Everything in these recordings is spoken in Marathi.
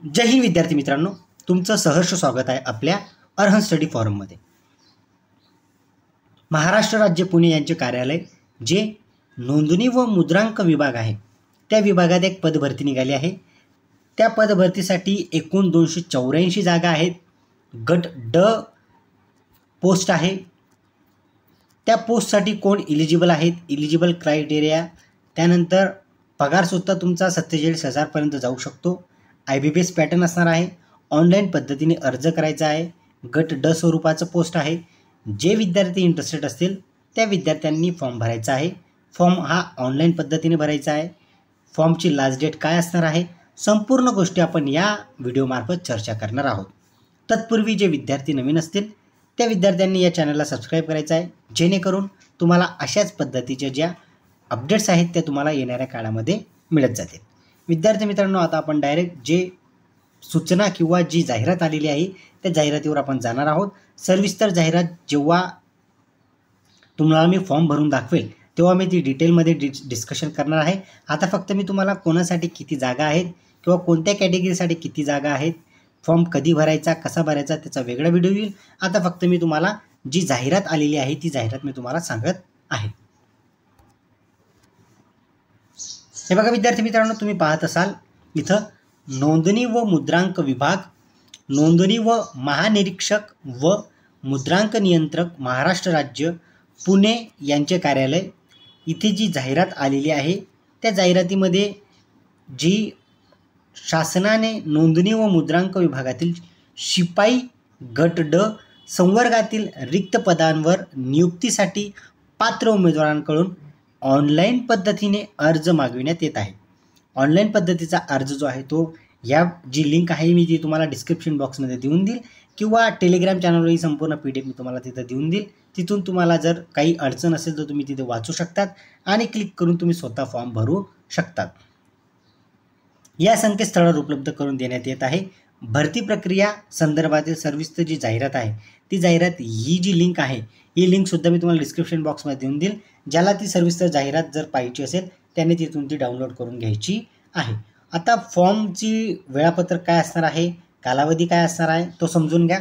जय हिंद विद्यार्थी मित्रांनो, तुमचं सहर्ष स्वागत आहे आपल्या अर्हंत स्टडी फॉरममध्ये। महाराष्ट्र राज्य पुणे यांचे कार्यालय जे नोंदणी व मुद्रांक विभाग आहे त्या विभागात एक पदभरती निघाली आहे। त्या पदभरतीसाठी एकूण 284 जागा आहेत। गट ड पोस्ट आहे। त्या पोस्टसाठी कोण इलिजिबल आहेत, इलिजिबल क्रायटेरिया, त्यानंतर पगार सुद्धा तुमचा 47,000 पर्यंत जाऊ शकतो। IBPS पॅटर्न असणार आहे। ऑनलाईन पद्धतीने अर्ज करायचा आहे। गट ड स्वरूपाचं पोस्ट आहे। जे विद्यार्थी इंटरेस्टेड असतील त्या विद्यार्थ्यांनी फॉर्म भरायचा आहे। फॉर्म हा ऑनलाईन पद्धतीने भरायचा आहे। फॉर्मची लास्ट डेट काय असणार आहे, संपूर्ण गोष्टी आपण या व्हिडिओमार्फत चर्चा करणार आहोत। तत्पूर्वी जे विद्यार्थी नवीन असतील त्या विद्यार्थ्यांनी या चॅनलला सबस्क्राईब करायचं आहे, जेणेकरून तुम्हाला अशाच पद्धतीच्या ज्या अपडेट्स आहेत त्या तुम्हाला येणाऱ्या काळामध्ये मिळत जातील। विद्यार्थी मित्रांनो, आता आपण डायरेक्ट जे सूचना किंवा जी जाहिरात आलेली आहे त्या जाहिरातीवर आपण जाणार आहोत। सविस्तर जाहिरात जेव्हा तुम्हाला मी फॉर्म भरून दाखवेल तेव्हा मी ती डिटेलमध्ये डिस्कशन करणार आहे। आता फक्त मी तुम्हाला कोणासाठी किती जागा आहेत किंवा कोणत्या कॅटेगरीसाठी किती जागा आहेत, फॉर्म कधी भरायचा, कसा भरायचा, त्याचा वेगळा व्हिडिओ येईल। आता फक्त मी तुम्हाला जी जाहिरात आलेली आहे ती जाहिरात मी तुम्हाला सांगत आहे। हे बघा विद्यार्थी मित्रांनो, तुम्ही पाहत असाल इथं नोंदणी व मुद्रांक विभाग, नोंदणी व महानिरीक्षक व मुद्रांक नियंत्रक महाराष्ट्र राज्य पुणे यांचे कार्यालय, इथे जी जाहिरात आलेली आहे त्या जाहिरातीमध्ये जी शासनाने नोंदणी व मुद्रांक विभागातील शिपाई गट ड संवर्गातील रिक्त पदांवर नियुक्तीसाठी पात्र उमेदवारांकडून ऑनलाईन पद्धतीने अर्ज मागविण्यात येत आहे। ऑनलाईन पद्धतीचा अर्ज जो आहे तो या जी लिंक आहे मी ती तुम्हाला डिस्क्रिप्शन बॉक्समध्ये देऊन देईल किंवा टेलिग्राम चॅनलवरही संपूर्ण PDF मी तुम्हाला तिथं देऊन देईल। तिथून तुम्हाला जर काही अडचण असेल तर तुम्ही तिथे वाचू शकतात आणि क्लिक करून तुम्ही स्वतः फॉर्म भरू शकतात। या संकेतस्थळावर उपलब्ध करून देण्यात येत आहे। भरती प्रक्रिया संदर्भातील सविस्तर जी जाहिरात आहे ती जाहिरात, ही जी लिंक आहे ही लिंकसुद्धा मी तुम्हाला डिस्क्रिप्शन बॉक्समध्ये देऊन देईल। ज्याला ती सविस्तर जाहिरात जर पाहिजे असेल त्याने तिथून ती डाउनलोड करून घ्यायची आहे। आता फॉर्मची वेळापत्रक काय असणार आहे, कालावधी काय असणार आहे तो समजून घ्या।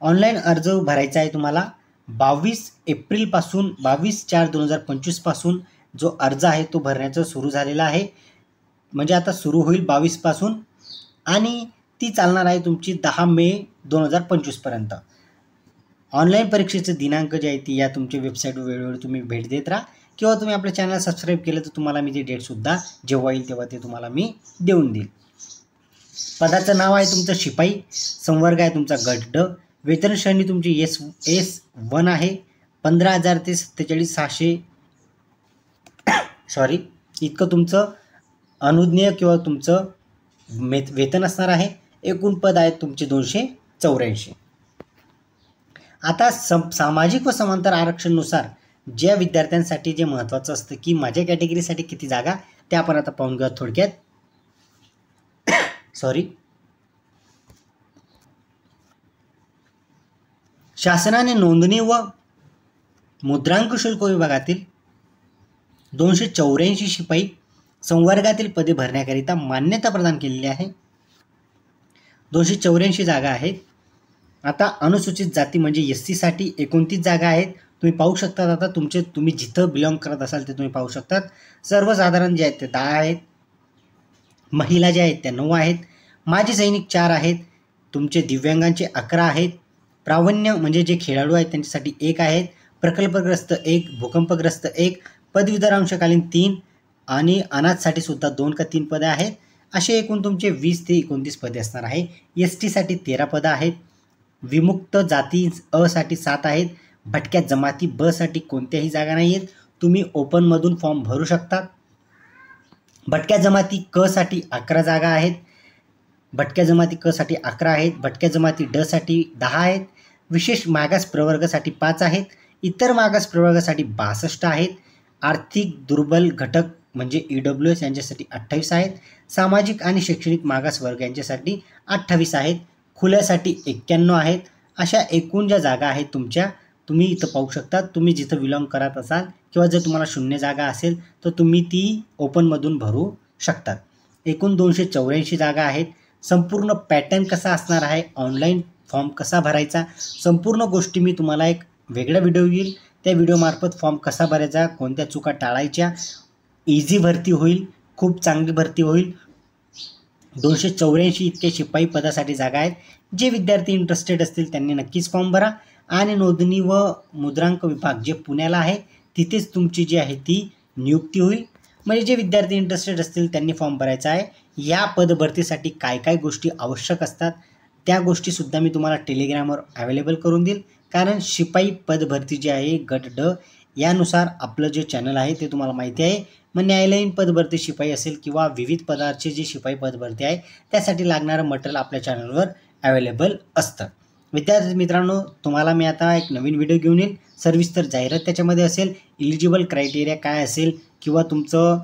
ऑनलाईन अर्ज भरायचा आहे तुम्हाला 22 एप्रिलपासून 22/4/2025 पासून जो अर्ज आहे तो भरण्याचा सुरू झालेला आहे। म्हणजे आता सुरू होईल 22 पासून आणि ती चालणार आहे तुमची 10 मे 2025 पर्यंत। ऑनलाईन परीक्षेचे दिनांक जे आहे ती या तुमच्या वेबसाईटवर वेळोवेळी तुम्ही भेट देत राहा किंवा तुम्ही आपल्या चॅनल सबस्क्राईब केलं तर तुम्हाला मी ती डेटसुद्धा जेव्हा येईल तेव्हा ते तुम्हाला मी देऊन देईल। पदाचं नाव आहे तुमचं शिपाई, संवर्ग आहे तुमचा गट ड, वेतन श्रेणी तुमची S1 आहे, 15,000 ते 47,600 इतकं तुमचं अनुज्ञेय किंवा तुमचं वेतन असणार आहे। एकूण पद आहेत तुमचे 284। आता सामाजिक व समांतर आरक्षणानुसार ज्या विद्यार्थ्यांसाठी जे महत्त्वाचं असतं की माझ्या कॅटेगरीसाठी किती जागा, ते आपण आता पाहून घेऊया थोडक्यात। शासनाने नोंदणी व मुद्रांक शुल्क विभागातील 284 शिपाई संवर्गातील पदे भरण्याकरिता मान्यता प्रदान केलेली आहे। 284 जागा आहेत। आता अनुसूचित जाती म्हणजे SC साठी 29 जागा आहेत। तुम्ही पाहू शकता, आता तुम्ही जिथं बिलॉंग करत असाल ते तुम्ही पाहू शकतात। सर्वसाधारण जे आहेत ते 10 आहेत, महिला ज्या आहेत त्या 9 आहेत, माजी सैनिक 4 आहेत, तुमचे दिव्यांगांचे 11 आहेत, प्रावीण्य म्हणजे जे खेळाडू आहेत त्यांच्यासाठी 1 आहेत, प्रकल्पग्रस्त 1, भूकंपग्रस्त 1, पदवीधर अंशकालीन 3 आणि अनाथसाठी सुद्धा 2 का 3 पदे आहेत। असे एकूण तुमचे 20 ते 29 पदे असणार आहे। ST साठी 13 पदं आहेत, विमुक्त जाती अ साठी 7 आहेत, भटक्या जमाती ब साठी कोणत्याही जागा नाही आहेत, तुम्ही ओपनमधून फॉर्म भरू शकता। भटक्या जमाती क साठी 11 जागा आहेत, भटक्या जमाती क साठी 11 आहेत, भटक्या जमाती ड साठी 10 आहेत, विशेष मागास प्रवर्गासाठी 5 आहेत, इतर मागास प्रवर्गासाठी 62 आहेत, आर्थिक दुर्बल घटक म्हणजे EWS यांच्यासाठी 28 आहेत, सामाजिक आणि शैक्षणिक मागास वर्ग यांच्यासाठी 28 आहेत, खुल्यासाठी 91 आहेत। अशा एकूण ज्या जागा आहेत तुमच्या, तुम्ही इथं पाहू शकता। तुम्ही जिथं बिलॉंग करत असाल किंवा जर तुम्हाला शून्य जागा असेल तर तुम्ही ती ओपनमधून भरू शकतात। एकूण 284 जागा आहेत। संपूर्ण पॅटर्न कसा असणार आहे, ऑनलाईन फॉर्म कसा भरायचा, संपूर्ण गोष्टी मी तुम्हाला एक वेगळा व्हिडिओ येईल. त्या व्हिडिओमार्फत फॉर्म कसा भरायचा, कोणत्या चुका टाळायच्या, इझी भरती होईल, खूप चांगली भरती होईल. 284 इतके शिपाई पदासाठी जागा आहेत. जे विद्यार्थी इंटरेस्टेड असतील त्यांनी नक्कीच फॉर्म भरा. आणि नोंदणी व मुद्रांक विभाग जे पुण्याला आहे तिथेच तुमची जी आहे ती नियुक्ती होईल. म्हणजे जे विद्यार्थी इंटरेस्टेड असतील त्यांनी फॉर्म भरायचा आहे. या पदभरतीसाठी काय काय गोष्टी आवश्यक असतात त्या गोष्टीसुद्धा मी तुम्हाला टेलिग्रामवर अवेलेबल करून देईल. कारण शिपाई पदभरती जी आहे गट ड यानुसार आपलं जे चॅनल आहे ते तुम्हाला माहिती आहे. मग न्यायालयीन पदभरती शिपाई असेल किंवा विविध पदाचे जे शिपाई पदभरती आहे त्यासाठी लागणारं मटेरियल आपल्या चॅनलवर अवेलेबल असतं. विद्यार्थी मित्रांनो, तुम्हाला मी आता एक नवीन व्हिडिओ घेऊन येईल. सविस्तर जाहिरात त्याच्यामध्ये असेल, इलिजिबल क्रायटेरिया काय असेल किंवा तुमचं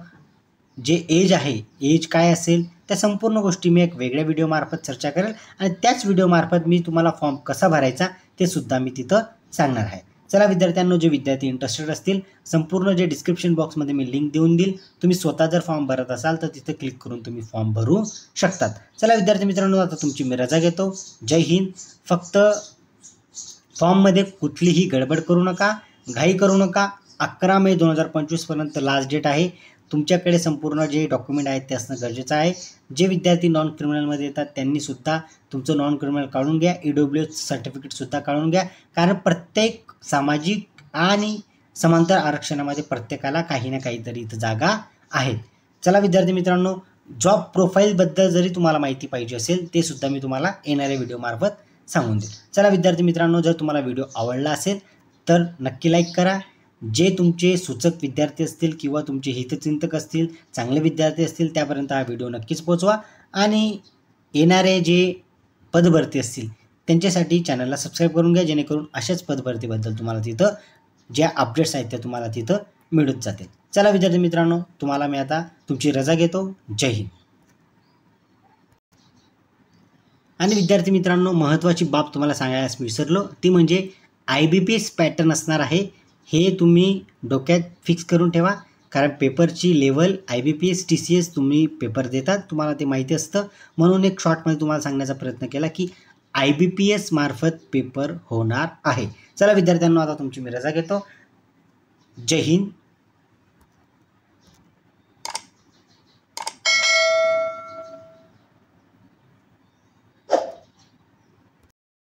जे एज आहे एज काय असेल त्या संपूर्ण गोष्टी मी एक वेगळ्या व्हिडिओमार्फत चर्चा करेल. आणि त्याच व्हिडिओमार्फत मी तुम्हाला फॉर्म कसा भरायचा ते सुद्धा मी तिथं सांगणार आहे. चला विद्यार्थ्यांनो, जे विद्यार्थी इंटरेस्टेड असतील संपूर्ण जे डिस्क्रिप्शन बॉक्समध्ये मी लिंक देऊन देईल. तुम्ही स्वतः जर फॉर्म भरत असाल तर तिथं क्लिक करून तुम्ही फॉर्म भरू शकतात. चला विद्यार्थी मित्रांनो, आता तुमची मी रजा घेतो. जय हिंद. फक्त फॉर्ममध्ये कुठलीही गडबड करू नका, घाई करू नका. 11 मे 2025 पर्यंत लास्ट डेट आहे. तुमच्याकडे संपूर्ण जे डॉक्युमेंट आहेत ते असणं गरजेचं आहे. जे विद्यार्थी नॉन क्रिमिनलमध्ये येतात त्यांनीसुद्धा तुमचं नॉन क्रिमिनल काढून घ्या, EWS सर्टिफिकेटसुद्धा काढून घ्या. कारण प्रत्येक सामाजिक आणि समांतर आरक्षणामध्ये प्रत्येकाला काही ना काहीतरी इथं जागा आहेत. चला विद्यार्थी मित्रांनो, जॉब प्रोफाईलबद्दल जरी तुम्हाला माहिती पाहिजे असेल ते सुद्धा मी तुम्हाला येणाऱ्या व्हिडिओमार्फत सांगून देईल. चला विद्यार्थी मित्रांनो, जर तुम्हाला व्हिडिओ आवडला असेल तर नक्की लाईक करा. जे तुमचे सूचक विद्यार्थी असतील किंवा तुमचे हितचिंतक असतील, चांगले विद्यार्थी असतील त्यापर्यंत हा व्हिडिओ नक्कीच पोहोचवा. आणि येणारे जे पदभरती असतील त्यांच्यासाठी चॅनलला सबस्क्राईब करून घ्या, जेणेकरून अशाच पदभरतीबद्दल तुम्हाला तिथं ज्या अपडेट्स आहेत त्या तुम्हाला तिथं मिळत जातील. चला विद्यार्थी मित्रांनो, तुम्हाला मी आता तुमची रजा घेतो. जय हिंद. आणि विद्यार्थी मित्रांनो, महत्त्वाची बाब तुम्हाला सांगायला विसरलो ती म्हणजे IBPS पॅटर्न असणार आहे. हे तुम्ही डोक्यात फिक्स करून ठेवा. कारण पेपरची लेवल IBPS TCS तुम्ही पेपर देतात, तुम्हाला ते माहिती असतं. म्हणून एक शॉर्टमध्ये तुम्हाला सांगण्याचा प्रयत्न केला की IBPS मार्फत पेपर होणार आहे. चला विद्यार्थ्यांनो, आता तुमची मी रजा घेतो. जय हिंद.